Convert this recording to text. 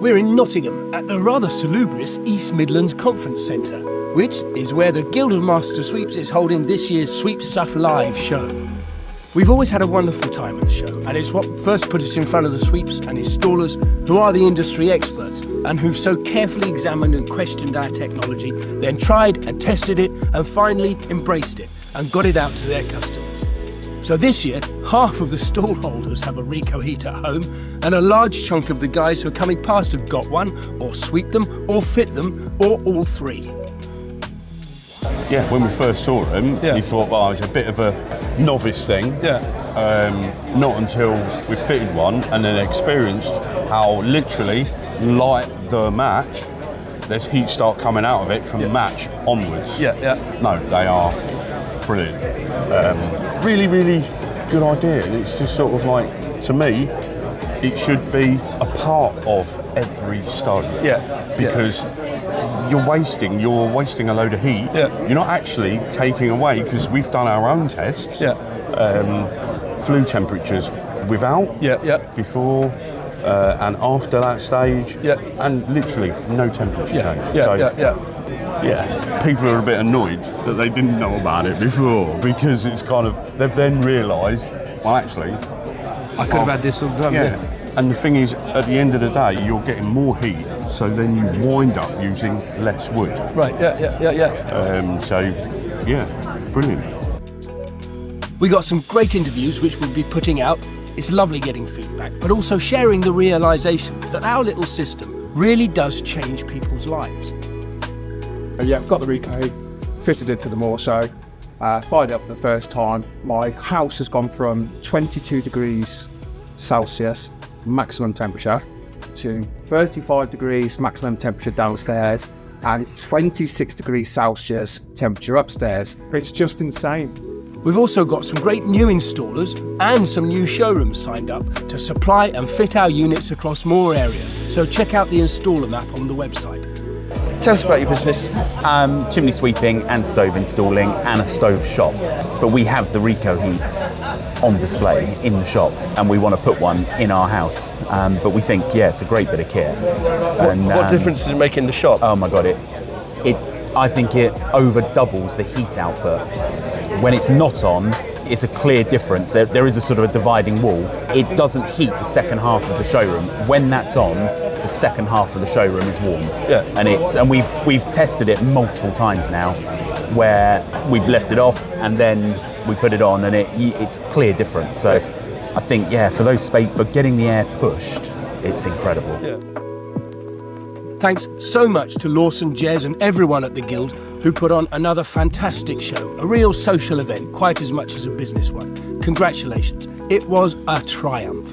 We're in Nottingham at the rather salubrious East Midlands Conference Centre, which is where the Guild of Master Sweeps is holding this year's Sweep Stuff Live show. We've always had a wonderful time at the show, and it's what first put us in front of the sweeps and installers who are the industry experts and who've so carefully examined and questioned our technology, then tried and tested it and finally embraced it and got it out to their customers. So this year, half of the stall holders have a Recoheat at home, and a large chunk of the guys who are coming past have got one, or sweep them, or fit them, or all three. Yeah, when we first saw them, we thought, well, it's a bit of a novice thing. Not until we fitted one and then experienced how literally, like the match, there's heat start coming out of it from the match onwards. No, they are brilliant. Really, really good idea. And it's just sort of like, to me, it should be a part of every stove. Because you're wasting a load of heat. You're not actually taking away, because we've done our own tests. Flue temperatures without, before, and after that stage, and literally no temperature change. People are a bit annoyed that they didn't know about it before, because it's kind of, they've then realised, well, actually, I could have had this all done. And the thing is, at the end of the day, you're getting more heat, so then you wind up using less wood. So, brilliant. We got some great interviews which we'll be putting out. It's lovely getting feedback, but also sharing the realisation that our little system really does change people's lives. I've got the Recoheat, fitted into the more so, fired it up for the first time. My house has gone from 22 degrees Celsius maximum temperature to 35 degrees maximum temperature downstairs and 26 degrees Celsius temperature upstairs. It's just insane. We've also got some great new installers and some new showrooms signed up to supply and fit our units across more areas. So check out the installer map on the website. Tell us about your business. Chimney sweeping and stove installing and a stove shop. But we have the Recoheat on display in the shop, and we want to put one in our house. But we think, it's a great bit of kit. What difference does it make in the shop? Oh my God, I think it over doubles the heat output. When it's not on, it's a clear difference. There is a sort of a dividing wall. It doesn't heat the second half of the showroom. When that's on, the second half of the showroom is warm. And we've tested it multiple times now, where we've left it off and then we put it on, and it's clear difference. So I think, for those for getting the air pushed, it's incredible. Thanks so much to Lawson, Jez and everyone at the Guild who put on another fantastic show, a real social event, quite as much as a business one. Congratulations, it was a triumph.